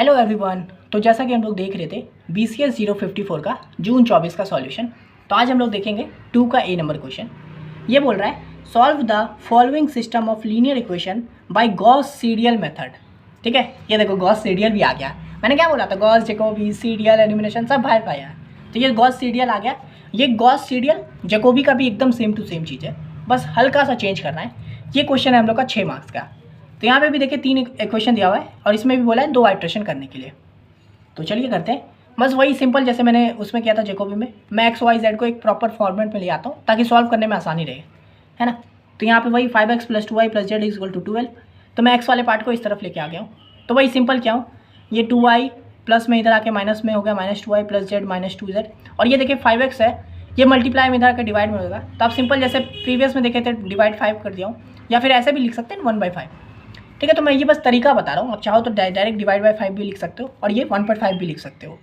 Hello everyone. तो जैसा कि हम लोग देख रहे थे BCS 054 का जून 24 का सॉल्यूशन, तो आज हम लोग देखेंगे 2 का ए नंबर क्वेश्चन। ये बोल रहा है solve the following system of linear equation by Gauss serial method. ठीक है, ये देखो गॉस सीरियल भी आ गया। मैंने क्या बोला था, गॉस जैकोबी सीरियल एलिमिनेशन सब भाई भाई है। तो ये गॉस सीरियल आ गया। ये गॉस सीरियल जैकोबी का भी एकदम सेम टू सेम चीज़ है, बस हल्का सा चेंज करना है। ये क्वेश्चन है हम लोग का 6 मार्क्स का। तो यहाँ पे भी देखिए 3 इक्वेशन दिया हुआ है और इसमें भी बोला है 2 आइट्रेशन करने के लिए। तो चलिए करते हैं। बस वही सिंपल जैसे मैंने उसमें किया था जैकोबी में, मैं एक्स वाई जेड को एक प्रॉपर फॉर्मेट में ले आता हूँ ताकि सॉल्व करने में आसानी रहे, है ना। तो यहाँ पे वही 5x + 2y + z = 12। तो मैं एक्स वाले पार्ट को इस तरफ लेके आ गया हूँ। तो वही सिंपल क्या हूँ, ये 2y प्लस में इधर आके माइनस में हो गया -2y + z -2z। और ये देखिए 5x है, ये मल्टीप्लाई में इधर आकर डिवाइड में होगा। तो आप सिंपल जैसे प्रीवियस में देखे थे डिवाइड 5 कर दिया हूँ, या फिर ऐसे भी लिख सकते हैं 1/5। ठीक है, तो मैं ये बस तरीका बता रहा हूँ। आप चाहो तो डायरेक्ट डिवाइड बाय 5 भी लिख सकते हो और ये 1/5 भी लिख सकते हो।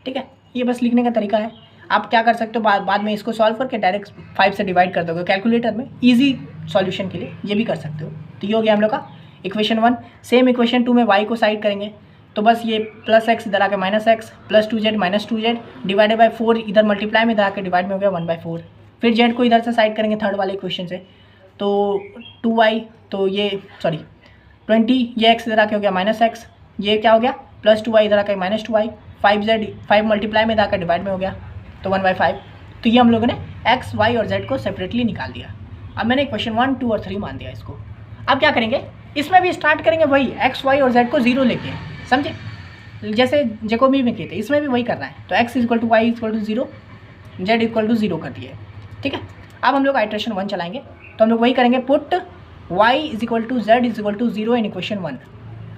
ठीक है, ये बस लिखने का तरीका है। आप क्या कर सकते हो, बाद में इसको सॉल्व करके डायरेक्ट 5 से डिवाइड कर दोगे कैलकुलेटर में, इजी सॉल्यूशन के लिए ये भी कर सकते हो। तो ये हो गया हम लोग का इक्वेशन 1। सेम इक्वेशन 2 में y को साइड करेंगे तो बस ये +x इधर आके -x + 2z -2z divided by 4 इधर मल्टीप्लाई में इधर आके डिवाइड में हो गया 1/4। फिर z को इधर से साइड करेंगे थर्ड वाले इक्वेशन से, तो 2y, तो ये सॉरी 20, ये x इधर आके हो गया -x, ये क्या हो गया +2y इधर आके -2y, 5z 5 मल्टीप्लाई में इधर आकर डिवाइड में हो गया तो 1/5। तो ये हम लोगों ने x, y और z को सेपरेटली निकाल दिया। अब मैंने क्वेश्चन 1, 2 और 3 मान दिया इसको। अब क्या करेंगे, इसमें भी स्टार्ट करेंगे वही x, y और z को 0 लेके, समझे, जैसे जैकोबी में किए थे, इसमें भी वही करना है। तो x = y = 0, z = 0 कर दिए। ठीक है, अब हम लोग आइट्रेशन 1 चलाएंगे। तो हम लोग वही करेंगे, पुट y = z = 0 इन इक्वेशन 1।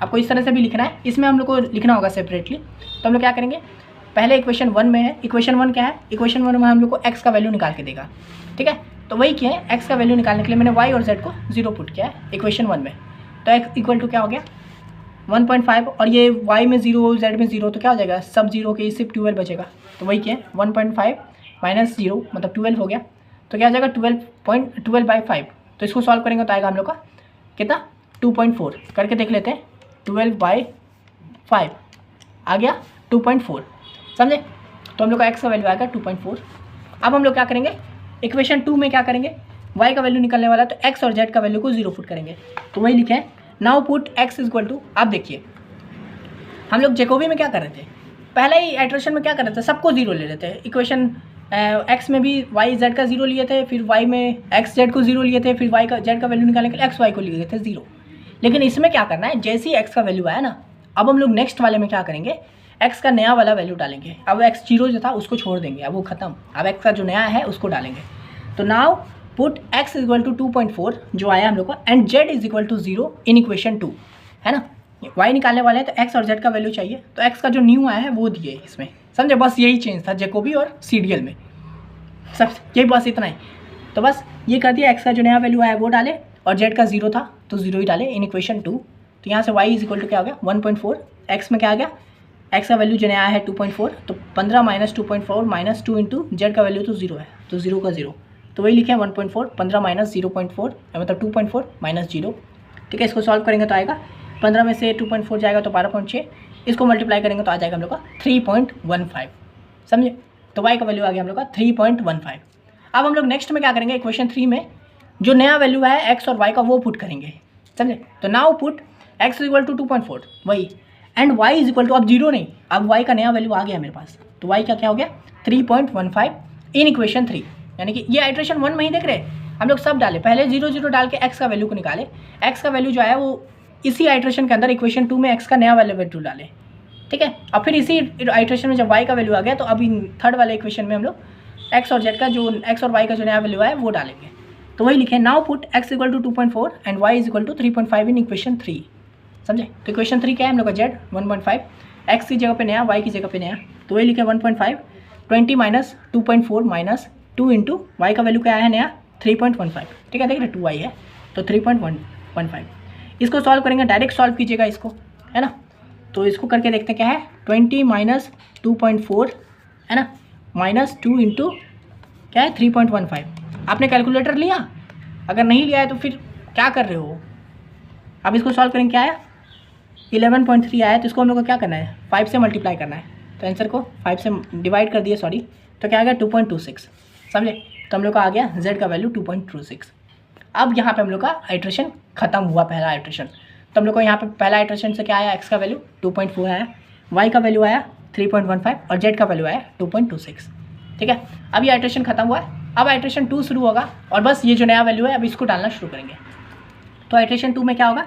आपको इस तरह से भी लिखना है, इसमें हम लोग को लिखना होगा सेपरेटली। तो हम लोग क्या करेंगे, पहले इक्वेशन 1 में है, इक्वेशन 1 क्या है, इक्वेशन 1 में हम लोग को x का वैल्यू निकाल के देगा। ठीक है, तो वही किया है, x का वैल्यू निकालने के लिए मैंने y और z को 0 पुट किया है इक्वेशन 1 में। तो x = क्या हो गया 1.5, और ये y में 0 z में 0, तो क्या हो जाएगा सब 0 के, सिर्फ 12 बचेगा। तो वही किया 1.5 - 0 मतलब 12 हो गया। तो क्या हो जाएगा 12/5। तो इसको सॉल्व करेंगे तो आएगा हम लोग का कितना 2.4। करके देख लेते हैं, 12/5 आ गया 2.4, समझे। तो हम लोग का x का वैल्यू आएगा 2.4। अब हम लोग क्या करेंगे, इक्वेशन 2 में क्या करेंगे, y का वैल्यू निकलने वाला, तो x और z का वैल्यू को 0 पुट करेंगे। तो वही लिखे हैं, नाउ पुट x = आप देखिए हम लोग जैकोबी में क्या कर रहे थे, पहले ही आइट्रेशन में क्या कर रहे थे, सबको 0 ले लेते हैं। इक्वेशन x में भी y z का 0 लिए थे, फिर y में x z को 0 लिए थे, फिर y का z का वैल्यू निकालने के लिए x y को लिए थे 0। लेकिन इसमें क्या करना है, जैसे ही x का वैल्यू आया ना, अब हम लोग नेक्स्ट वाले में क्या करेंगे, x का नया वाला वैल्यू डालेंगे। अब x0 जो था उसको छोड़ देंगे, अब वो खत्म, अब x का जो नया है उसको डालेंगे। तो नाउ पुट x = 2.4 जो आया हम लोग का, एंड z = 0 इन इक्वेशन 2, है ना। y निकालने वाले हैं तो x और z का वैल्यू चाहिए, तो x का जो न्यू आया है वो दिए इसमें, समझे। बस यही चेंज था जैकोबी और सीरियल में, सब यही बस इतना ही। तो बस ये कर दिया, x का जो नया वैल्यू आया वो डाले और z का 0 था तो 0 ही डाले इन इक्वेशन 2। तो यहाँ से y = क्या हो गया 1.4, x में क्या आ गया, x का वैल्यू जो नया आया है 2.4, तो 15 - 2.4 - 2 इंटू z का वैल्यू तो 0 है, तो 0 का 0, तो वही लिखे हैं 1.4, 15 - 0.4 मतलब 2.4 - 0। ठीक है, इसको सॉल्व करेंगे तो आएगा 15 में से 2.4 जाएगा तो 12.6, इसको मल्टीप्लाई करेंगे तो आ जाएगा हम लोग का 3.15, समझे। तो y का वैल्यू आ गया हम लोग का 3.15। अब हम लोग नेक्स्ट में क्या करेंगे, इक्वेशन 3 में जो नया वैल्यू है x और y का वो पुट करेंगे, समझे। तो नाउ पुट x = 2.4 वही, एंड y = अब 0 नहीं, अब y का नया वैल्यू आ गया मेरे पास, तो y का क्या हो गया 3.15 इन इक्वेशन 3। यानी कि ये आइट्रेशन 1 में ही देख रहे हम लोग सब डाले, पहले 0 0 डाल के x का वैल्यू को निकाले, x का वैल्यू जो आया वो इसी आइट्रेशन के अंदर इक्वेशन 2 में x का नया वाला वैल्यू डाले। ठीक है, और फिर इसी आइट्रेशन में जब y का वैल्यू आ गया तो अभी थर्ड वाले इक्वेशन में हम लोग x और z का जो x और y का जो नया वैल्यू आया वो डालेंगे। तो वही लिखे, now put x = 2.4 and y = 3.5 in equation 3, समझे। तो इक्वेशन 3 क्या है हम लोग का, z 1.5, x की जगह पे नया, y की जगह पे नया, तो वही लिखे 1.5, 20 - 2.4 - 2 इंटू y का वैल्यू क्या है नया 3.15। ठीक है, देख रहे 2y है तो 3.15। इसको सॉल्व करेंगे, डायरेक्ट सॉल्व कीजिएगा इसको, है ना। तो इसको करके देखते हैं क्या है, 20 - 2.4 है ना, -2 इंटू क्या है 3.15। आपने कैलकुलेटर लिया, अगर नहीं लिया है तो फिर क्या कर रहे हो। अब इसको सॉल्व करेंगे, क्या है 11.3 आया तो इसको हम लोग को क्या करना है, 5 से मल्टीप्लाई करना है। तो आंसर को 5 से डिवाइड कर दिए, सॉरी, तो क्या आ गया 2.26, समझे। तो हम लोग का आ गया z का वैल्यू 2.26। अब यहाँ पे हम लोग का आइट्रेशन खत्म हुआ, पहला आइट्रेशन। तो हम लोग को यहाँ पे पहला आइट्रेशन से क्या आया, x का वैल्यू 2.4 आया, y का वैल्यू आया 3.15 और z का वैल्यू आया 2.26। ठीक है, अब ये आइट्रेशन खत्म हुआ है। अब आइट्रेशन 2 शुरू होगा और बस ये जो नया वैल्यू है अब इसको डालना शुरू करेंगे। तो आइट्रेशन 2 में क्या होगा,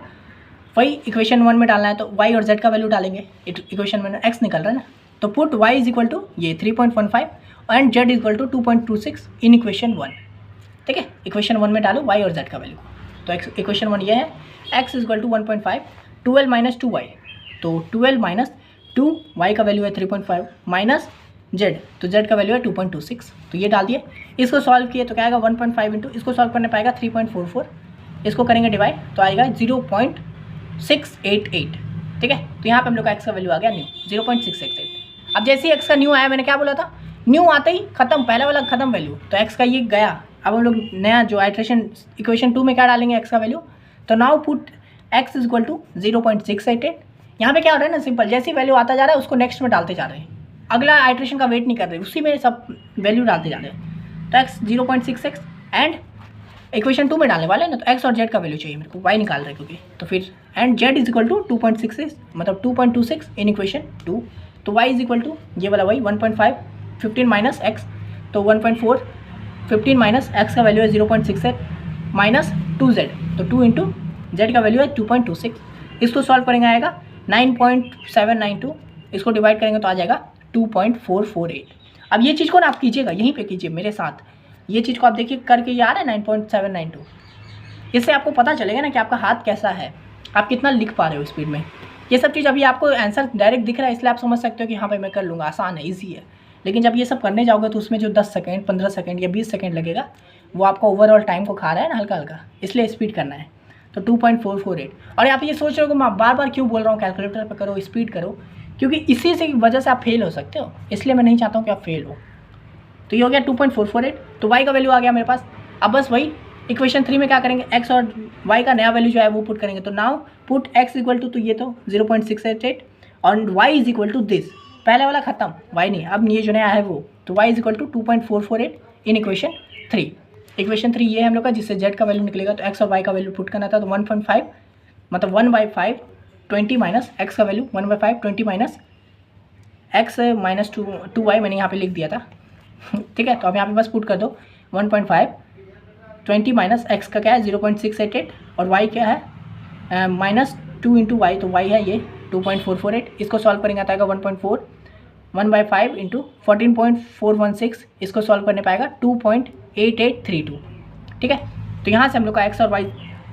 वही इक्वेशन 1 में डालना है, तो y और z का वैल्यू डालेंगे। इक्वेशन में x निकल रहा है ना, तो put y is equal to ये 3.15 and z is equal to 2.26 in equation 1। ठीक है, इक्वेशन 1 में डालो y और z का वैल्यू। तो इक्वेशन 1 ये है, x is equal to 1.5, 12 minus 2y, तो 12 माइनस 2, y का वैल्यू है 3.5 माइनस z, तो z का वैल्यू है 2.26। तो ये डाल दिए, इसको सॉल्व किए तो क्या आएगा 1.5 इंटू इसको सॉल्व करने पाएगा 3.44, इसको करेंगे डिवाइड तो आएगा 0.688। ठीक है, तो यहाँ पे हम लोग का x का वैल्यू आ गया न्यू 0.688। अब जैसे ही x का न्यू आया, मैंने क्या बोला था, न्यू आते ही खत्म, पहला वाला खत्म वैल्यू, तो x का ये गया। अब हम लोग नया जो आइट्रेशन इक्वेशन 2 में क्या डालेंगे x का वैल्यू, तो now put x is equal to 0.688। यहाँ पे क्या हो रहा है ना, सिंपल, जैसी वैल्यू आता जा रहा है उसको नेक्स्ट में डालते जा रहे हैं, अगला आइट्रेशन का वेट नहीं कर रहे, उसी में सब वैल्यू डालते जा रहे हैं। तो x 0.66 एंड इक्वेशन 2 में डालने वाले हैं ना, तो x और z का वैल्यू चाहिए मेरे को, y निकाल रहे क्योंकि, तो फिर and z is equal to 2.66 मतलब 2.26 इन इक्वेशन 2। तो y इज इक्वल टू ये वाला वही 1.5 15 माइनस x, तो 1.4 15 माइनस x का वैल्यू है 0.68 माइनस 2z, तो 2 इंटू z का वैल्यू है 2.26। इसको सॉल्व करेंगे आएगा 9.792, इसको डिवाइड करेंगे तो आ जाएगा 2.448। अब ये चीज़ को ना आप कीजिएगा, यहीं पे कीजिए मेरे साथ, ये चीज़ को आप देखिए करके, ये आ रहा है 9.792। इससे आपको पता चलेगा ना कि आपका हाथ कैसा है, आप कितना लिख पा रहे हो स्पीड में। ये सब चीज़ अभी आपको आंसर डायरेक्ट दिख रहा है, इसलिए आप समझ सकते हो कि हाँ भाई मैं कर लूँगा, आसान है, ईजी है। लेकिन जब ये सब करने जाओगे तो उसमें जो 10 सेकेंड 15 सेकेंड या 20 सेकेंड लगेगा, वो आपका ओवरऑल टाइम को खा रहा है ना हल्का हल्का, इसलिए स्पीड करना है। तो 2.448। और आप ये सोच रहे हो कि मैं बार बार क्यों बोल रहा हूँ कैलकुलेटर पर करो, स्पीड करो, क्योंकि इसी से वजह से आप फेल हो सकते हो, इसलिए मैं नहीं चाहता हूँ कि आप फेल हो। तो ये हो गया 2.448। तो y का वैल्यू आ गया मेरे पास। अब बस वही इक्वेशन 3 में क्या करेंगे, x और y का नया वैल्यू जो है वो पुट करेंगे। तो now put x equal to, तो ये तो 0.688 और y is equal to this, पहले वाला खत्म, y नहीं, अब ये जो नया है वो, तो y is equal to 2.448 in equation 3। Equation 3 ये है हम लोग का, जिससे z का वैल्यू निकलेगा। तो x और y का वैल्यू पुट करना था, तो 1.5 मतलब 1/5 20 माइनस x का value 1/5 20 minus x minus 2y मैंने यहाँ पे लिख दिया था। ठीक है, तो अब यहाँ पे बस पुट कर दो 1.5 20 माइनस x का क्या है 0.688 और y क्या है माइनस 2 इंटू वाई, तो y है ये 2.448। इसको सॉल्व करेंगे तो आएगा 1.4 1/5 इंटू 14.416, इसको सॉल्व करने पाएगा 2.8832। ठीक है, तो यहाँ से हम लोग का x और y,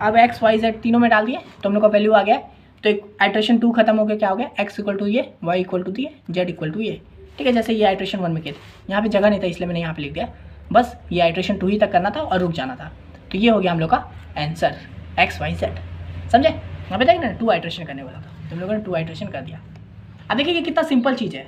अब x y z तीनों में डाल दिए तो हम लोग का वैल्यू आ गया। तो एक आइट्रेशन 2 खत्म हो गया, क्या हो गया, x इक्वल टू ये, y इक्वल टू ये, z इक्वल टू ये। ठीक है, जैसे ये आइट्रेशन 1 में किए थे, यहाँ पे जगह नहीं था इसलिए मैंने यहाँ पे लिख दिया, बस ये आइट्रेशन 2 ही तक करना था और रुक जाना था। तो ये हो गया हम लोग का आंसर x y z, समझे। यहाँ पे देखना 2 आइट्रेशन करने वाला था, तो हम लोगों ने 2 आइट्रेशन कर दिया। अब देखिए कि कितना सिंपल चीज़ है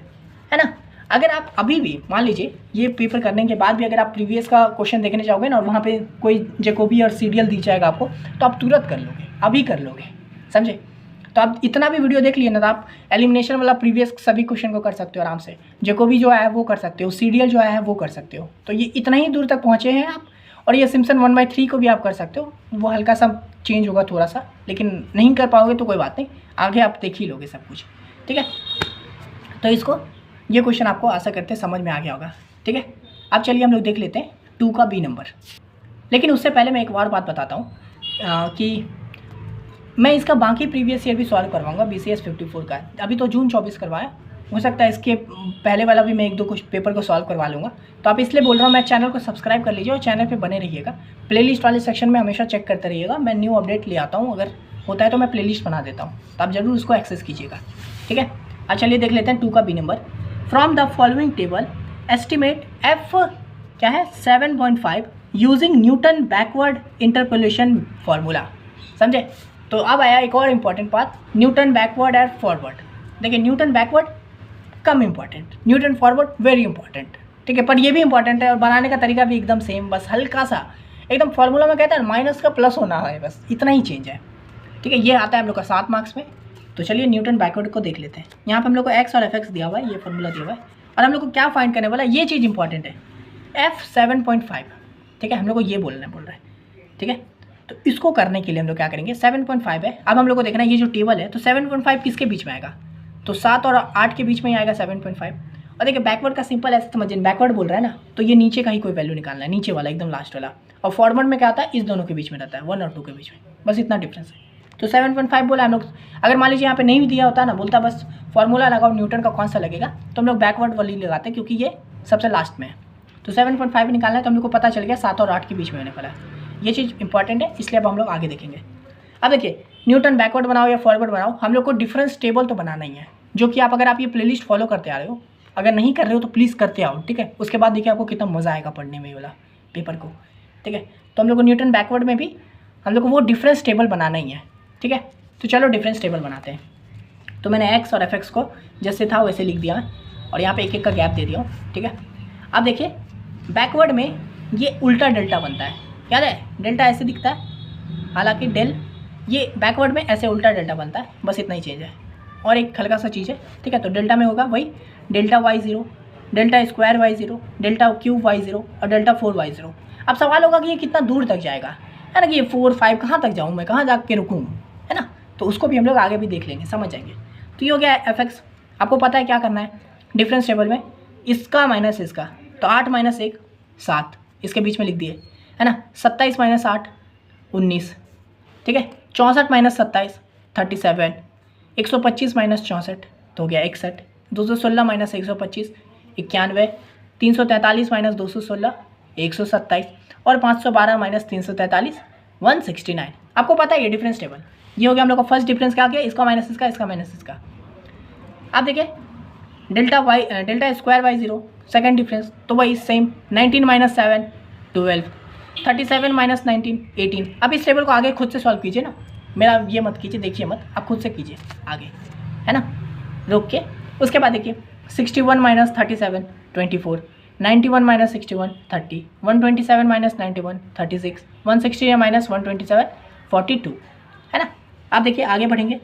ना। अगर आप अभी भी मान लीजिए ये पेपर करने के बाद भी अगर आप प्रीवियस का क्वेश्चन देखने जाओगे ना और वहाँ पे कोई जैकोबी और सीरियल दी जाएगा आपको, तो आप तुरंत कर लोगे, अभी कर लोगे, समझे। तो आप इतना भी वीडियो देख लिए ना, तो आप एलिमिनेशन वाला प्रीवियस सभी क्वेश्चन को कर सकते हो आराम से। जैकोबी जो है वो कर सकते हो, सीरियल जो है वो कर सकते हो। तो ये इतना ही दूर तक पहुँचे हैं आप। और ये सिम्पसन 1/3 को भी आप कर सकते हो, वो हल्का सा चेंज होगा थोड़ा सा, लेकिन नहीं कर पाओगे तो कोई बात नहीं, आगे आप देख ही लोगे सब कुछ। ठीक है, तो इसको ये क्वेश्चन आपको आशा करते समझ में आ गया होगा। ठीक है, अब चलिए हम लोग देख लेते हैं 2 का बी नंबर। लेकिन उससे पहले मैं एक और बात बताता हूँ कि मैं इसका बाकी प्रीवियस ईयर भी सॉल्व करवाऊंगा BCS 54 का। अभी तो जून 24 करवाया, हो सकता है इसके पहले वाला भी मैं 1-2 कुछ पेपर को सॉल्व करवा लूँगा। तो आप इसलिए बोल रहा हूँ, मैं चैनल को सब्सक्राइब कर लीजिए और चैनल पे बने रहिएगा। प्लेलिस्ट वाले सेक्शन में हमेशा चेक करते रहिएगा, मैं न्यू अपडेट ले आता हूँ, अगर होता है तो मैं प्लेलिस्ट बना देता हूँ, तो आप ज़रूर उसको एक्सेस कीजिएगा। ठीक है, अब चलिए देख लेते हैं 2 का B number. From the following table estimate f क्या है 7.5 using Newton backward interpolation formula, समझे। तो अब आया एक और इम्पॉर्टेंट बात, न्यूटन बैकवर्ड और फॉरवर्ड। देखिए न्यूटन बैकवर्ड कम important, Newton forward very important. ठीक है, पर ये भी इंपॉर्टेंट है और बनाने का तरीका भी एकदम सेम, बस हल्का सा एकदम फार्मूला में कहता है माइनस का प्लस होना है, बस इतना ही चेंज है। ठीक है, ये आता है हम लोग का 7 मार्क्स में। तो चलिए न्यूटन बैकवर्ड को देख लेते हैं। यहाँ पे हम लोग को एक्स और एफ एक्स दिया हुआ है, ये फॉर्मूला दिया हुआ है, और हम लोग को क्या फाइंड करने वाला है, ये चीज़ इंपॉर्टेंट है, एफ 7.5, ठीक है, हम लोग को ये बोल रहा है, ठीक है। तो इसको करने के लिए हम लोग क्या करेंगे, 7.5 है, अब हम लोग को देखना है ये जो टेबल है, तो 7.5 किसके बीच में आएगा, तो 7 और 8 के बीच में ही आएगा 7.5। और देखिए बैकवर्ड का सिंपल ऐसे समझिए, बैकवर्ड बोल रहा है ना, तो ये नीचे का ही कोई वैल्यू निकालना है, नीचे वाला एकदम लास्ट वाला, और फॉरवर्ड में क्या आता है, इस दोनों के बीच में रहता है, 1 और 2 के बीच में, बस इतना डिफरेंस है। तो 7.5 बोला हम लोग, अगर मान लीजिए यहाँ पे नहीं भी दिया होता ना, बोलता बस फॉर्मूला लगाओ न्यूटन का कौन सा लगेगा, तो हम लोग बैकवर्ड वाली लगाते हैं क्योंकि ये सबसे लास्ट में है। तो 7.5 निकालना है, तो हम लोग को पता चल गया 7 और 8 के बीच में होने वाला है, ये चीज़ इंपॉर्टेंट है, इसलिए अब हम लोग आगे देखेंगे। अब देखिए न्यूटन बैकवर्ड बनाओ या फॉरवर्ड बनाओ, हम लोग को डिफरेंस टेबल तो बनाना ही है, जो कि आप अगर आप ये प्लेलिस्ट फॉलो करते आ रहे हो, अगर नहीं कर रहे हो तो प्लीज़ करते आओ, ठीक है। उसके बाद देखिए आपको कितना मज़ा आएगा पढ़ने में वाला पेपर को, ठीक है। तो हम लोग को न्यूटन बैकवर्ड में भी हम लोग को वो डिफरेंस टेबल बनाना ही है, ठीक है। तो चलो डिफरेंस टेबल बनाते हैं। तो मैंने एक्स और एफ एक्स को जैसे था वैसे लिख दिया है, और यहाँ पे एक एक का गैप दे दिया हूँ, ठीक है। अब देखिए बैकवर्ड में ये उल्टा डेल्टा बनता है, याद है, डेल्टा ऐसे दिखता है, हालांकि डेल ये बैकवर्ड में ऐसे उल्टा डेल्टा बनता है, बस इतना ही चीज़ है, और एक हल्का सा चीज़ है, ठीक है। तो डेल्टा में होगा वही delta y0, delta square y0, delta cube y0 और डेल्टा 4y0। अब सवाल होगा कि ये कितना दूर तक जाएगा, है ना, कि ये 4 5 कहाँ तक जाऊँ मैं, कहाँ जा के रुकूँ, है ना। तो उसको भी हम लोग आगे भी देख लेंगे, समझ जाएंगे। तो ये हो गया एफ एक्स। आपको पता है क्या करना है डिफरेंस टेबल में, इसका माइनस इसका, तो 8 - 1 7, इसके बीच में लिख दिए, है ना। 27 - 8 19, ठीक है। 64 - 27 37, 125 - 64 तो हो गया 61, 216 - 125 91, 343 - 216 127, और 512 - 343 169। आपको पता है ये डिफरेंस टेबल, ये हो गया हम लोग का फर्स्ट डिफरेंस। क्या गया, इसका माइनस इसका, इसका माइनस इसका। आप देखिए delta square y0 second difference, तो वही सेम 19 - 7 12, 37 - 19 18। अब इस टेबल को आगे खुद से सॉल्व कीजिए ना, मेरा ये मत कीजिए, देखिए मत, आप खुद से कीजिए आगे, है ना, रोक के। उसके बाद देखिए 61 - 37 24, 91 - 61 30, 127 - 91 36, 160 - 127 42, है ना। आप देखिए आगे बढ़ेंगे,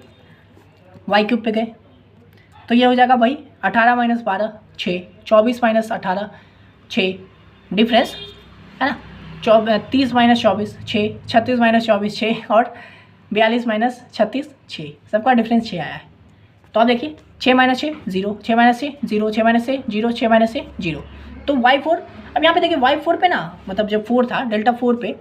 वाई क्यूब पे गए तो ये हो जाएगा भाई 18 - 12 6, 24 - 18 6 डिफरेंस, है ना। 30 - 24 6, 36 - 24 6, और 42 - 36 6, सबका डिफरेंस 6 आया है। तो आप देखिए 6 - 6 0, 6 - 6 0, 6 - 6 0, 6 - 6 0, तो y4। अब यहाँ पे देखिए y4 पे ना, मतलब जब 4 था डेल्टा 4 पे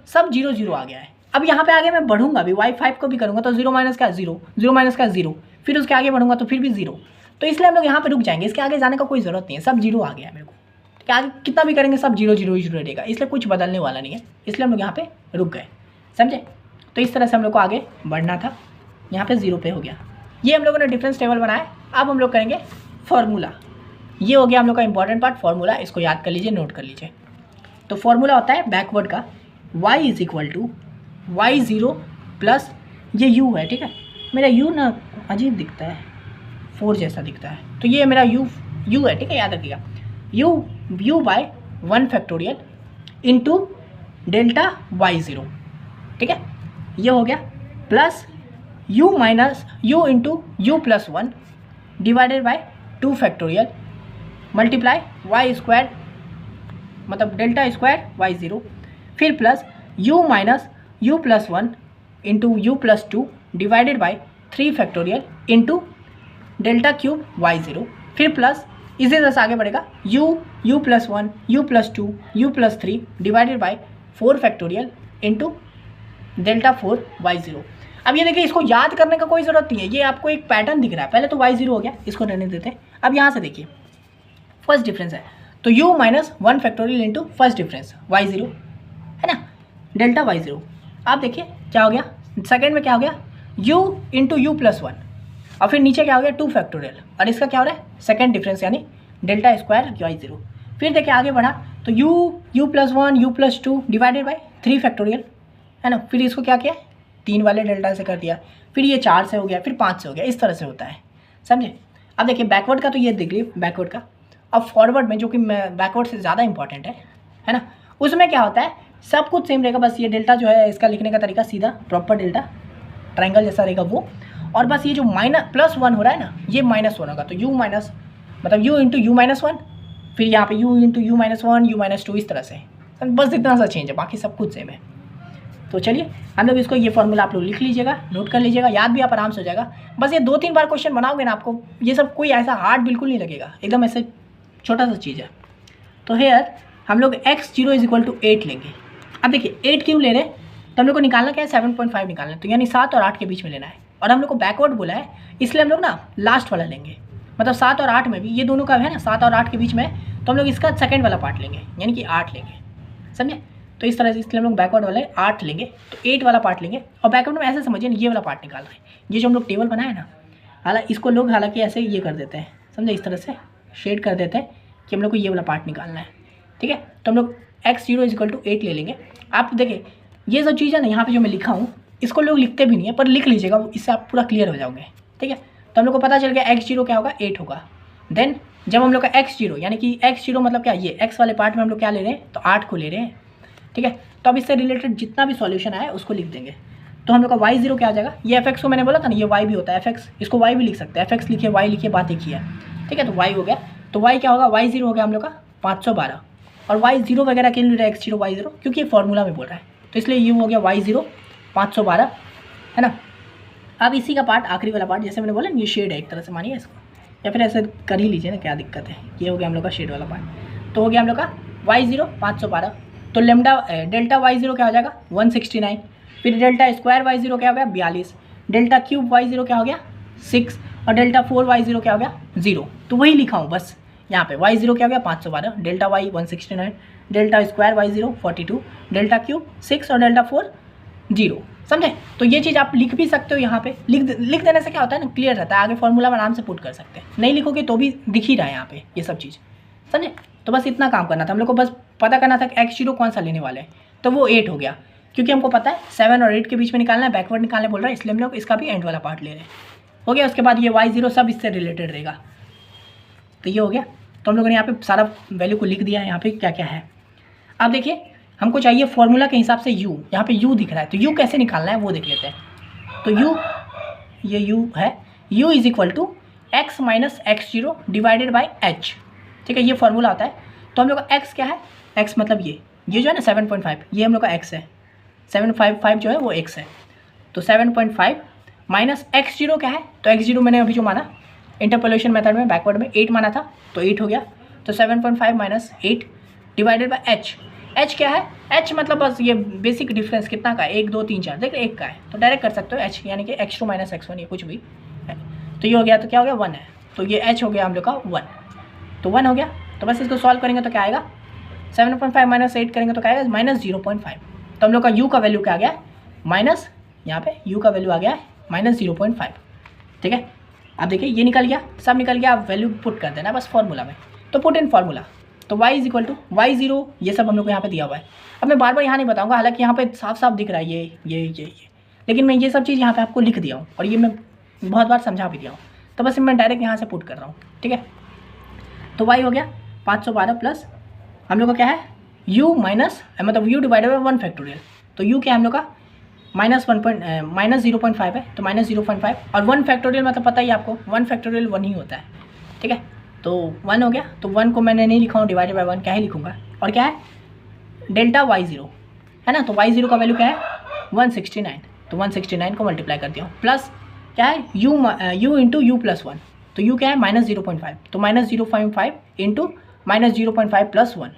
सब 0 0 आ गया है। अब यहाँ पे आगे मैं बढ़ूंगा भी, y5 को भी करूँगा तो 0 - का 0, 0 - का 0, फिर उसके आगे बढ़ूंगा तो फिर भी 0, तो इसलिए हम लोग यहाँ पे रुक जाएंगे, इसके आगे जाने का कोई ज़रूरत नहीं है, सब 0 आ गया है मेरे को, कि आगे कितना भी करेंगे सब 0 0 0 रहेगा, इसलिए कुछ बदलने वाला नहीं है, इसलिए हम लोग यहाँ पे रुक गए, समझे। तो इस तरह से हम लोग को आगे बढ़ना था, यहाँ पे 0 पे हो गया। ये हम लोगों ने डिफरेंस टेबल बनाया। अब हम लोग करेंगे फॉर्मूला, ये हो गया हम लोग का इंपॉर्टेंट पार्ट, फॉर्मूला, इसको याद कर लीजिए, नोट कर लीजिए। तो फॉर्मूला होता है बैकवर्ड का y = y0 प्लस ये u है, ठीक है। मेरा u ना अजीब दिखता है, 4 जैसा दिखता है, तो ये मेरा u है, ठीक है, याद रखिएगा, u/1 factorial into delta y0, ठीक है, ये हो गया, plus u into u+1 divided by 2 factorial multiply y square, मतलब डेल्टा स्क्वायर y0, फिर plus u+1 into u+2 divided by 3 factorial into delta cube y0, फिर प्लस इसी तरह से आगे बढ़ेगा u+1 u+2 u+3 divided by 4 factorial into delta 4 y0। अब ये देखिए, इसको याद करने का कोई ज़रूरत नहीं है, ये आपको एक पैटर्न दिख रहा है। पहले तो y0 हो गया, इसको रहने देते हैं। अब यहाँ से देखिए फर्स्ट डिफरेंस है, तो u-1 factorial into first difference y0, है ना, डेल्टा y0। आप देखिए क्या हो गया, सेकेंड में क्या हो गया, u इंटू u+1, और फिर नीचे क्या हो गया 2 फैक्टोरियल, और इसका क्या हो रहा है सेकेंड डिफरेंस यानी डेल्टा स्क्वायर y0। फिर देखिए आगे बढ़ा तो u+1 u+2 divided by 3 factorial, है ना, फिर इसको क्या किया 3 वाले डेल्टा से कर दिया, फिर ये 4 से हो गया, फिर 5 से हो गया, इस तरह से होता है, समझे। अब देखिए बैकवर्ड का तो ये देख लीजिए बैकवर्ड का। अब फॉरवर्ड में जो कि बैकवर्ड से ज़्यादा इंपॉर्टेंट है ना, उसमें क्या होता है सब कुछ सेम रहेगा, बस ये डेल्टा जो है इसका लिखने का तरीका सीधा प्रॉपर डेल्टा ट्रायंगल जैसा रहेगा वो, और बस ये जो +1 हो रहा है ना, ये -1 होगा, तो u माइनस मतलब u इंटू u माइनस 1, फिर यहाँ पे u into u minus 1, u minus 2, इस तरह से। बस इतना सा चेंज है, बाकी सब कुछ सेम है। तो चलिए हम लोग इसको, ये फॉर्मूला आप लोग लिख लीजिएगा, नोट कर लीजिएगा, याद भी आप आराम से हो जाएगा। बस ये 2-3 बार क्वेश्चन बनाओगे ना, आपको ये सब कोई ऐसा हार्ड बिल्कुल नहीं लगेगा, एकदम ऐसे छोटा सा चीज़ है। तो हेयर हम लोग x0 = 8 लेंगे। अब देखिए 8 क्यों ले रहे हैं, तो हम लोग को निकालना क्या है, 7.5 निकालना है, तो यानी 7 और 8 के बीच में लेना है। और हम लोग को बैकवर्ड बोला है, इसलिए हम लोग ना लास्ट वाला लेंगे, मतलब 7 और 8 में भी, ये दोनों का है ना 7 और 8 के बीच में, तो हम लोग इसका सेकंड वाला पार्ट लेंगे, यानी कि 8 लेंगे, समझे। तो इस तरह से, इसलिए हम लोग बैकवर्ड वाले 8 लेंगे, तो 8 वाला पार्ट लेंगे। और बैकवर्ड में ऐसे समझिए, ये वाला पार्ट निकाल रहे हैं, ये जो हम लोग टेबल बनाए ना, हालांकि इसको लोग ऐसे ये कर देते हैं, समझे, इस तरह से शेड कर देते हैं कि हम लोग को ये वाला पार्ट निकालना है, ठीक है। तो हम लोग x0 = 8 ले लेंगे। आप देखिए ये सब चीज़ है ना, यहाँ पे जो मैं लिखा हूँ, इसको लोग लिखते भी नहीं है, पर लिख लीजिएगा, इससे आप पूरा क्लियर हो जाओगे, ठीक है। तो हम लोग को पता चल गया x0 क्या होगा, 8 होगा। देन जब हम लोग का x0, यानी कि x0 मतलब क्या, ये x वाले पार्ट में हम लोग क्या ले रहे हैं, तो 8 को ले रहे हैं, ठीक है। तो अब इससे रिलेटेड जितना भी सॉल्यूशन आया उसको लिख देंगे। तो हम लोग का y0 क्या आ जाएगा, ये fx को मैंने बोला था ना, ये y भी होता है fx, इसको y भी लिख सकते हैं, fx लिखिए, y लिखिए, बात एक ही है, ठीक है। तो y हो गया, तो y क्या होगा, y0 हो गया हम लोग का 512, और y0 वगैरह के लिए x0 y0, क्योंकि ये फॉर्मूला में बोल रहा है, तो इसलिए ये हो गया y0 512, है ना। अब इसी का पार्ट, आखिरी वाला पार्ट, जैसे मैंने बोला ये शेड है एक तरह से, मानिए इसको, या फिर ऐसे कर ही लीजिए ना, क्या दिक्कत है। ये हो गया हम लोग का शेड वाला पार्ट। तो हो गया हम लोग का y0 512, तो डेल्टा y0 क्या हो जाएगा 169, फिर डेल्टा स्क्वायर y0 क्या हो गया 42, डेल्टा क्यूब y0 क्या हो गया 6, और डेल्टा 4 y0 क्या हो गया 0। तो वही लिखा हूँ बस यहाँ पे, y0 क्या हो गया 512, delta y 169, delta square y0 42, delta cube 6 और डेल्टा 4 0, समझे। तो ये चीज़ आप लिख भी सकते हो, यहाँ पे लिख देने से क्या होता है ना, क्लियर रहता है, आगे फॉर्मूला में आराम से पुट कर सकते हैं। नहीं लिखोगे तो भी दिख ही रहा है यहाँ पे ये सब चीज़, समझे। तो बस इतना काम करना था, हम लोग को बस पता करना था कि x0 कौन सा लेने वाले हैं, तो वो 8 हो गया, क्योंकि हमको पता है 7 और 8 के बीच में निकालना है, बैकवर्ड निकालने बोल रहा है, इसलिए हम लोग इसका भी एंड वाला पार्ट ले रहे हैं, हो गया। उसके बाद ये y0 सब इससे रिलेटेड रहेगा, तो ये हो गया। तो हम लोगों ने यहाँ पे सारा वैल्यू को लिख दिया है, यहाँ पे क्या क्या है। अब देखिए हमको चाहिए फॉर्मूला के हिसाब से u, यहाँ पे u दिख रहा है, तो u कैसे निकालना है वो देख लेते हैं। तो u, ये u है, u = x - x0 / h, ठीक है, ये फॉर्मूला आता है। तो हम लोग का x क्या है, x मतलब ये जो है ना 7.5, ये हम लोग का x है, 755 जो है वो x है। तो 7.5 माइनस x0 क्या है, तो x0 मैंने अभी जो माना इंटरपोलेशन मेथड में बैकवर्ड में 8 माना था, तो 8 हो गया। तो 7.5 - 8 / h, h क्या है, h मतलब बस ये बेसिक डिफरेंस कितना का है, 1 2 3 4, देखिए 1 का है, तो डायरेक्ट कर सकते हो h, यानी कि x2 - x1, ये कुछ भी है। तो ये हो गया, तो क्या हो गया 1 है, तो ये h हो गया हम लोग का 1, तो 1 हो गया। तो बस इसको सॉल्व करेंगे तो क्या आएगा, 7.5 - 8 करेंगे तो क्या आएगा -0.5। तो हम लोग का u का वैल्यू क्या आ गया, माइनस, यहाँ पे u का वैल्यू आ गया -0.5, ठीक है। अब देखिए ये निकल गया, सब निकल गया, आप वैल्यू पुट कर देना बस फॉर्मूला में। तो पुट इन फार्मूला, तो y = y0, ये सब हम लोग को यहाँ पे दिया हुआ है। अब मैं बार बार यहाँ नहीं बताऊँगा, हालांकि यहाँ पे साफ साफ दिख रहा है ये, लेकिन मैं ये सब चीज़ यहाँ पे आपको लिख दिया हूँ, और ये मैं बहुत बार समझा भी दिया हूँ, तो बस मैं डायरेक्ट यहाँ से पुट कर रहा हूँ, ठीक है। तो y हो गया 512 प्लस हम लोग का क्या है u माइनस, मतलब u / 1 फैक्टोरियल, तो u क्या है हम लोग का -0.5 है, तो -0.5, और 1 फैक्टोरियल मतलब पता ही आपको 1 फैक्टोरियल 1 ही होता है, ठीक है। तो 1 हो गया, तो 1 को मैंने नहीं लिखा हूँ, डिवाइडेड बाय 1 क्या ही लिखूँगा, और क्या है डेल्टा y0 है ना, तो y0 का वैल्यू क्या है 169, तो 169 को मल्टीप्लाई कर दिया हूँ, प्लस क्या है u इंटू u + 1, तो u क्या है -0.5, तो -0.5 इंटू -0.5 + 1,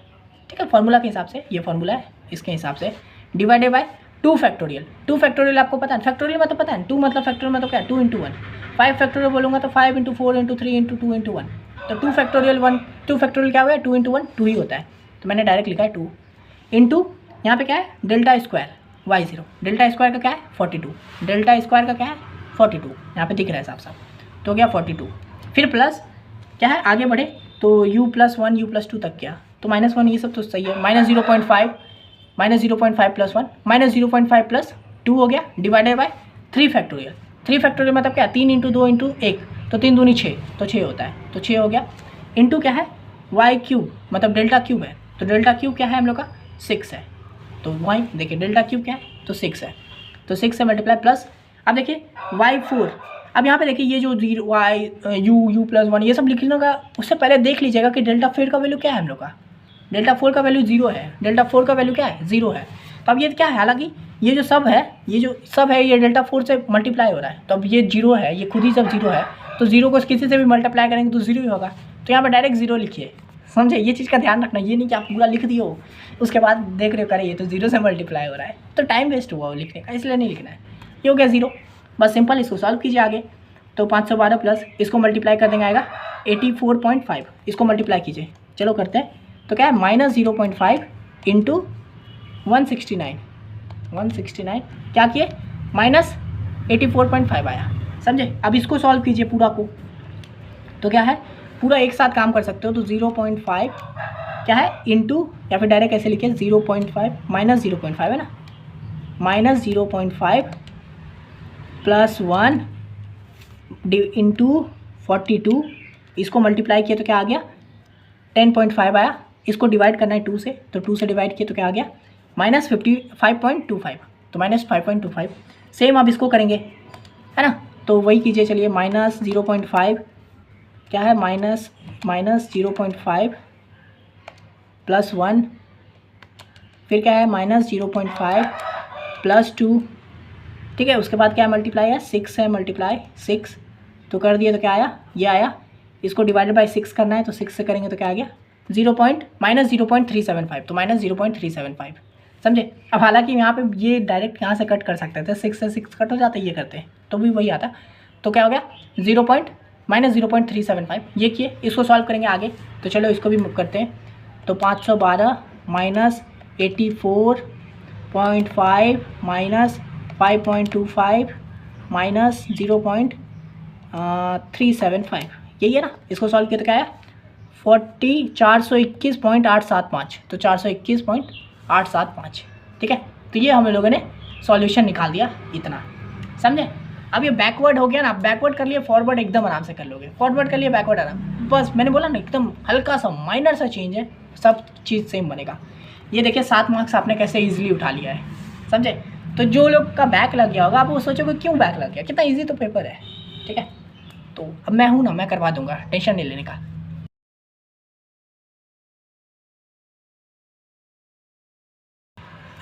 ठीक है। फार्मूला के हिसाब से ये फार्मूला है, इसके हिसाब से डिवाइडेड बाय 2 फैक्टोरियल। 2 फैक्टोरियल आपको पता है, फैक्टोरियल मतलब पता है 2 मतलब फैक्टोरियल मतलब क्या है 2 × 1, 5 फैक्टोरियल बोलूँगा तो 5 × 4 × 3 × 2 × 1, तो 2 फैक्टोरियल 2 फैक्टोरियल क्या हो गया 2 × 1 2 ही होता है, तो मैंने डायरेक्ट लिखा है 2 इंटू यहाँ पे क्या है delta square y0, delta square का क्या है 42, डेल्टा स्क्वायर का क्या है 42, यहाँ पे दिख रहा है साफ साफ, तो हो गया 42, फिर प्लस क्या है आगे बढ़े तो u + 1 u + 2 तक क्या, तो -1 ये सब तो सही है, -0.5 + 1 -0.5 + 2 हो गया डिवाइडेड बाय 3 फैक्टोरियल। 3 फैक्टोरियल मतलब क्या 3 × 2 × 1, तो 3 दूनी 6, तो 6 होता है, तो 6 हो गया, इंटू क्या है y³ मतलब डेल्टा क्यूब है, तो डेल्टा क्यूब क्या है हम लोग का 6 है, तो y देखिए डेल्टा क्यूब क्या है तो 6 है, तो 6 से मल्टीप्लाई प्लस, अब देखिए y4 अब यहाँ पे देखिए ये जो zero why you plus one ये सब लिखने का उससे पहले देख लीजिएगा कि डेल्टा फोर का वैल्यू क्या है हम लोग का। डेल्टा फोर का वैल्यू 0 है, डेल्टा फोर का वैल्यू क्या है 0 है। तो अब ये क्या है, हालांकि ये जो सब है ये डेल्टा फोर से मल्टीप्लाई हो रहा है, तो अब ये 0 है, ये खुद ही सब 0 है, तो 0 को किसी से भी मल्टीप्लाई करेंगे तो 0 ही होगा। तो यहाँ पर डायरेक्ट 0 लिखिए, समझे, ये चीज़ का ध्यान रखना। ये नहीं कि आप पूरा लिख दिए हो उसके बाद देख रहे हो करे ये तो 0 से मल्टीप्लाई हो रहा है, तो टाइम वेस्ट हुआ वो लिखने का, इसलिए नहीं लिखना है। ये हो गया 0, बस सिंपल इसको सॉल्व कीजिए आगे। तो 512 प्लस इसको मल्टीप्लाई कर देंगे आएगा 84.5, इसको मल्टीप्लाई कीजिए, चलो करते हैं। तो क्या है -0.5 इंटू 169 क्या किए -84.5 आया, समझे। अब इसको सॉल्व कीजिए पूरा को, तो क्या है पूरा एक साथ काम कर सकते हो। तो 0.5 क्या है इंटू, या फिर डायरेक्ट ऐसे लिखिए 0.5 -0.5 है ना, -0.5 प्लस 1 इंटू 42, इसको मल्टीप्लाई किया तो क्या आ गया 10.5 आया। इसको डिवाइड करना है 2 से, तो 2 से डिवाइड किया तो क्या आ गया -55.25, तो -5.25। सेम आप इसको करेंगे है ना, तो वही कीजिए चलिए। -0.5 क्या है -0.5 प्लस 1, फिर क्या है -0.5 प्लस 2, ठीक है। उसके बाद क्या है मल्टीप्लाई है 6 है, मल्टीप्लाई 6 तो कर दिए तो क्या आया, ये आया। इसको डिवाइडेड बाय 6 करना है, तो 6 से करेंगे तो क्या आ गया -0.375, तो -0.375, समझे। अब हालांकि यहाँ पे ये डायरेक्ट यहाँ से कट कर सकते थे, 6 से 6 कट हो जाता है, ये करते तो भी वही आता। तो क्या हो गया -0.375, ये किए। इसको सॉल्व करेंगे आगे, तो चलो इसको भी करते हैं। तो 512 -84.5 -5.25 -0.375, यही है ना। इसको सॉल्व किया तो क्या है 421.875, तो 421.875, ठीक है। तो ये हम लोगों ने सॉल्यूशन निकाल दिया इतना, समझे। अब ये बैकवर्ड हो गया ना, बैकवर्ड कर लिए, फॉरवर्ड एकदम आराम से कर लोगे। फॉरवर्ड कर लिए, बैकवर्ड आराम, बस मैंने बोला ना एकदम हल्का सा माइनर सा चेंज है, सब चीज़ सेम बनेगा। ये देखिए 7 मार्क्स आपने कैसे ईजिली उठा लिया है, समझे। तो जो लोग का बैक लग गया होगा आप वो सोचोगे क्यों बैक लग गया, कितना ईजी तो पेपर है, ठीक है। तो अब मैं हूँ ना, मैं करवा दूंगा, टेंशन नहीं लेने का।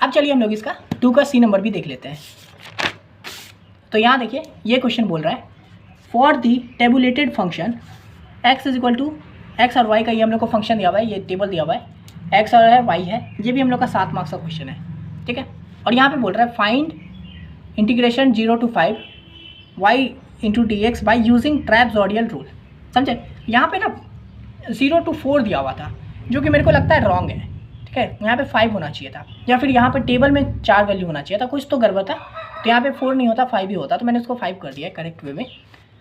अब चलिए हम लोग इसका 2 का सी नंबर भी देख लेते हैं। तो यहाँ देखिए ये क्वेश्चन बोल रहा है for the tabulated function x is equal to X और y का, ये हम लोग को फंक्शन दिया हुआ है, ये टेबल दिया हुआ है, x और है y है, ये भी हम लोग का 7 मार्क्स का क्वेश्चन है, ठीक है। और यहाँ पे बोल रहा है find integration 0 to 5 y into D X by using trapezoidal rule, समझे। यहाँ पे ना 0 to 4 दिया हुआ था, जो कि मेरे को लगता है रॉन्ग है, ठीक है। यहाँ पे 5 होना चाहिए था, या फिर यहाँ पे टेबल में 4 वैल्यू होना चाहिए था, कुछ तो गड़बड़ था। तो यहाँ पे 4 नहीं होता 5 ही होता, तो मैंने उसको 5 कर दिया है करेक्ट वे में,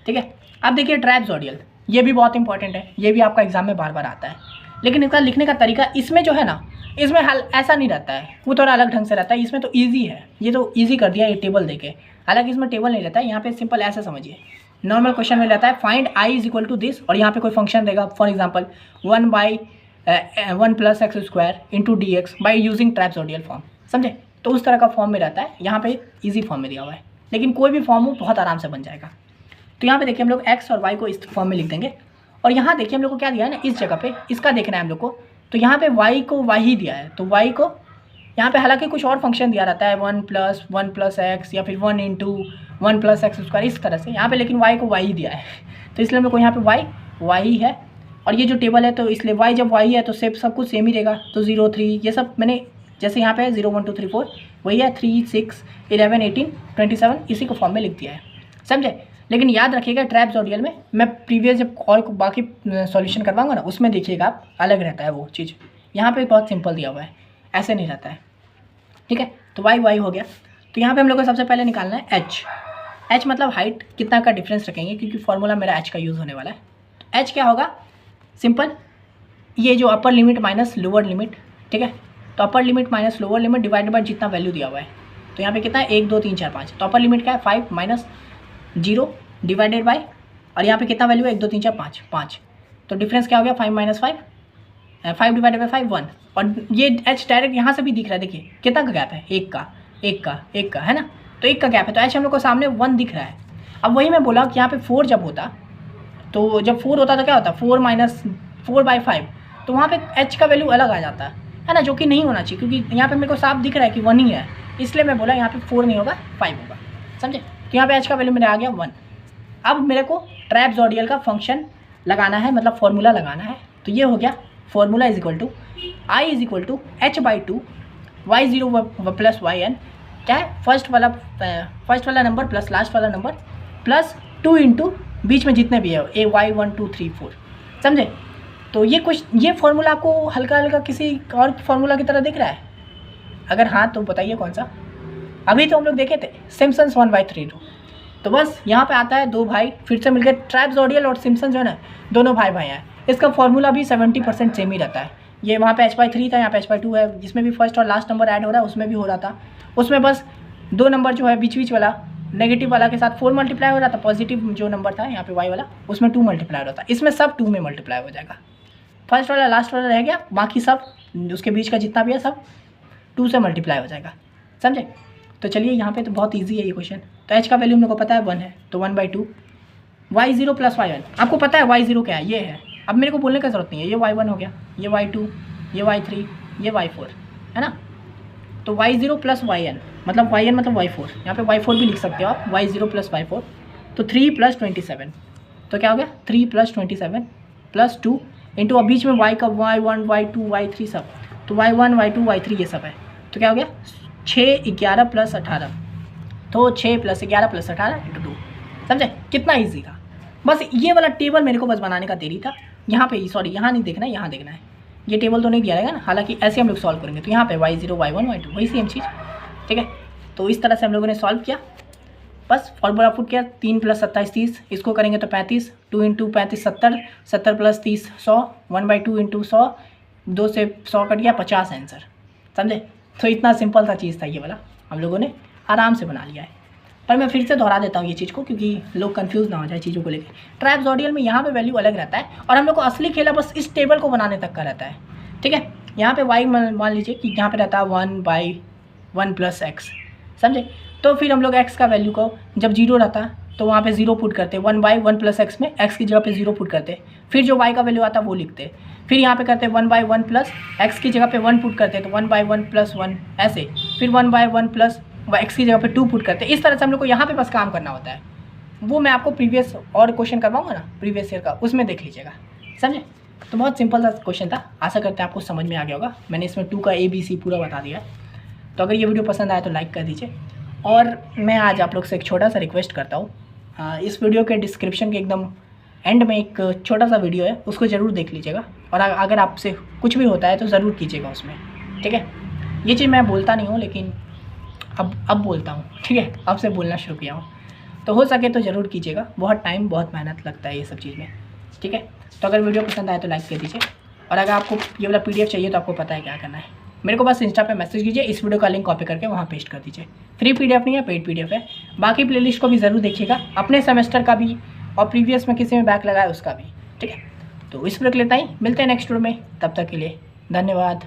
ठीक है। अब देखिए ट्रैपजॉइडल, ये भी बहुत इंपॉर्टेंट है, ये भी आपका एग्जाम में बार बार आता है, लेकिन इसका लिखने का तरीका इसमें जो है ना, इसमें हल ऐसा नहीं रहता है, वो थोड़ा अलग ढंग से रहता है। इसमें तो ईजी है, ये तो ईजी कर दिया ये टेबल देके, हालांकि इसमें टेबल नहीं रहता है। यहाँ पे सिंपल ऐसा समझिए, नॉर्मल क्वेश्चन में रहता है find I is equal to this, और यहाँ पे कोई फंक्शन देगा, for example 1 + x² into D X by using trapezoidal form, समझे। तो उस तरह का फॉर्म में रहता है, यहाँ पे ईजी फॉर्म में दिया हुआ है, लेकिन कोई भी फॉर्म हो बहुत आराम से बन जाएगा। तो यहाँ पे देखिए हम लोग x और y को इस फॉर्म में लिख देंगे, और यहाँ देखिए हम लोग को क्या दिया है ना, इस जगह पे इसका देखना है हम लोग को। तो यहाँ पे y को y ही दिया है, तो y को यहाँ पे हालांकि कुछ और फंक्शन दिया रहता है 1 + x या फिर 1 इंटू 1 + x², इस तरह से। यहाँ पे लेकिन y को y ही दिया है, तो इसलिए हम लोग को यहाँ पे y ही है, और ये जो टेबल है तो इसलिए y जब y है तो सब कुछ सेम ही रहेगा। तो 0 3 ये सब मैंने जैसे यहाँ पे 0 1 2 3 4 वही है, 3 6 11 18 27 इसी को फॉर्म में लिख दिया है, समझे। लेकिन याद रखिएगा ट्रैपजॉइडल में मैं प्रीवियस जब और बाकी सॉल्यूशन करवाऊंगा ना, उसमें देखिएगा आप अलग रहता है वो चीज़। यहाँ पे बहुत सिंपल दिया हुआ है, ऐसे नहीं रहता है, ठीक है। तो y हो गया। तो यहाँ पे हम लोग को सबसे पहले निकालना है h मतलब हाइट, कितना का डिफरेंस रखेंगे, क्योंकि फॉर्मूला मेरा h का यूज़ होने वाला है। तो h क्या होगा, सिंपल ये जो upper limit minus lower limit, ठीक है। तो upper limit minus lower limit divided by जितना वैल्यू दिया हुआ है। तो यहाँ पे कितना है 1 2 3 4 5, तो अपर लिमिट क्या है 5 माइनस 0 डिवाइडेड बाय, और यहाँ पे कितना वैल्यू है 1 2 3 4 5, तो डिफरेंस क्या हो गया 5 - 5, 5 डिवाइडेड बाय 5 1, और ये h डायरेक्ट यहाँ से भी दिख रहा है, देखिए कितना का गैप है, एक का है ना। तो एक का गैप है, तो h हम लोग को सामने 1 दिख रहा है। अब वही मैं बोला कि यहाँ पे 4 जब होता, तो जब 4 होता तो क्या होता, 4 माइनस 4/5, तो वहाँ पे h का वैल्यू अलग आ जाता है ना, जो कि नहीं होना चाहिए, क्योंकि यहाँ पे मेरे को साफ दिख रहा है कि 1 ही है, इसलिए मैं बोला यहाँ पे 4 नहीं होगा 5 होगा, समझे। तो यहाँ पे h का वैल्यू मेरा आ गया 1। अब मेरे को ट्रैपजॉइडल का फंक्शन लगाना है, मतलब फॉर्मूला लगाना है। तो ये हो गया formula is equal to I is equal to h/2 y0 plus yn, क्या है, फर्स्ट वाला नंबर प्लस लास्ट वाला नंबर प्लस 2 इंटू बीच में जितने भी है a y 1 2 3 4, समझे। तो ये फॉर्मूला आपको हल्का हल्का किसी और फॉर्मूला की तरह दिख रहा है? अगर हाँ तो बताइए कौन सा। अभी तो हम लोग देखे थे सिम्पसन्स 1/3 रूल। तो बस यहाँ पे आता है दो भाई फिर से मिलकर, ट्रैपजॉइडल और सिम्पसन जो है ना दोनों भाई भाई हैं, इसका फॉर्मूला भी 70% सेम ही रहता है। ये वहाँ पे h/3 था, यहाँ पे h/2 है, जिसमें भी फर्स्ट और लास्ट नंबर ऐड हो रहा है उसमें भी हो रहा था, उसमें बस 2 नंबर जो है बीच वाला नेगेटिव वाला के साथ 4 मल्टीप्लाई हो रहा था, पॉजिटिव जो नंबर था यहाँ पे y वाला उसमें 2 मल्टीप्लाई हो रहा था, इसमें सब 2 में मल्टीप्लाई हो जाएगा। फर्स्ट वाला लास्ट वाला रह गया, बाकी सब उसके बीच का जितना भी है सब 2 से मल्टीप्लाई हो जाएगा, समझे। तो चलिए यहाँ पे तो बहुत इजी है ये क्वेश्चन। तो h का वैल्यू मेरे को पता है 1 है, तो 1/2 y0 प्लस y1, आपको पता है y0 क्या है, ये है। अब मेरे को बोलने की ज़रूरत नहीं है, ये y1 हो गया, ये y2, ये y3, ये y4 है ना। तो y0 प्लस yn मतलब yn मतलब y4, यहाँ पे y4 भी लिख सकते हो आप, y0 प्लस y4, तो 3 + 27, तो क्या हो गया 3 + 27 प्लस 2 इंटू अब बीच में y का y1 y2 y3 सब, तो y1 y2 y3 ये सब है, तो क्या हो गया 6 11 + 18, तो 6 + 11 + 18 इंटू 2, समझे कितना ईजी था। बस ये वाला टेबल मेरे को बस बनाने का देरी था। यहाँ पे सॉरी यहाँ नहीं देखना है, यहाँ देखना है, ये टेबल तो नहीं दिया रहेगा ना, हालांकि ऐसे हम लोग सॉल्व करेंगे। तो यहाँ पे y0 y1 y2 वही सेम चीज़, ठीक है। तो इस तरह से हम लोगों ने सॉल्व किया, बस फॉर्मूला पुट किया, 3 + 27 30, इसको करेंगे तो 35, 2 इंटू 35 70, 70 + 30 100, 1/2 इंटू 100, 2 से 100 कट गया 50 आंसर, समझे। तो इतना सिंपल सा चीज़ था ये वाला, हम लोगों ने आराम से बना लिया है। पर मैं फिर से दोहरा देता हूँ ये चीज़ को, क्योंकि लोग कंफ्यूज ना हो जाए चीज़ों को लेकर। ट्रैपजॉइडल में यहाँ पे वैल्यू अलग रहता है, और हम लोग को असली खेला बस इस टेबल को बनाने तक का रहता है, ठीक है। यहाँ पे y मान लीजिए कि यहाँ पे रहता है 1/1 + x, समझे। तो फिर हम लोग x का वैल्यू को जब 0 रहता तो वहाँ पे 0 पुट करते, 1/1 + x में x की जगह पे 0 पुट करते, फिर जो y का वैल्यू आता वो लिखते, फिर यहाँ पे करते 1/1 + x की जगह पे 1 पुट करते, तो 1/1 + 1 ऐसे, फिर 1/1 + x की जगह पे 2 पुट करते। इस तरह से हम लोग को यहाँ पे बस काम करना होता है। वो मैं आपको प्रीवियस और क्वेश्चन करवाऊँगा ना प्रीवियस ईयर का, उसमें देख लीजिएगा, समझे। तो बहुत सिंपल सा क्वेश्चन था, आशा करते हैं आपको समझ में आ गया होगा। मैंने इसमें 2 का ABC पूरा बता दिया है। तो अगर ये वीडियो पसंद आया तो लाइक कर दीजिए, और मैं आज आप लोग से एक छोटा सा रिक्वेस्ट करता हूँ, इस वीडियो के डिस्क्रिप्शन के एकदम एंड में एक छोटा सा वीडियो है, उसको ज़रूर देख लीजिएगा, और अगर आपसे कुछ भी होता है तो ज़रूर कीजिएगा उसमें, ठीक है। ये चीज़ मैं बोलता नहीं हूँ, लेकिन अब बोलता हूँ, ठीक है, अब से बोलना शुरू किया हूँ, तो हो सके तो ज़रूर कीजिएगा। बहुत टाइम बहुत मेहनत लगता है ये सब चीज़ में, ठीक है। तो अगर वीडियो पसंद आए तो लाइक कर दीजिए, और अगर आपको ये वाला PDF चाहिए तो आपको पता है क्या करना है, मेरे को बस इंस्टा पे मैसेज कीजिए, इस वीडियो का लिंक कॉपी करके वहाँ पेस्ट कर दीजिए। फ्री PDF नहीं है, पेड PDF है। बाकी प्लेलिस्ट को भी ज़रूर देखिएगा, अपने सेमेस्टर का भी और प्रीवियस में किसी में बैक लगा है उसका भी, ठीक है। तो इस वीडियो के लिए इतना ही, मिलते हैं नेक्स्ट वीडियो में, तब तक के लिए धन्यवाद।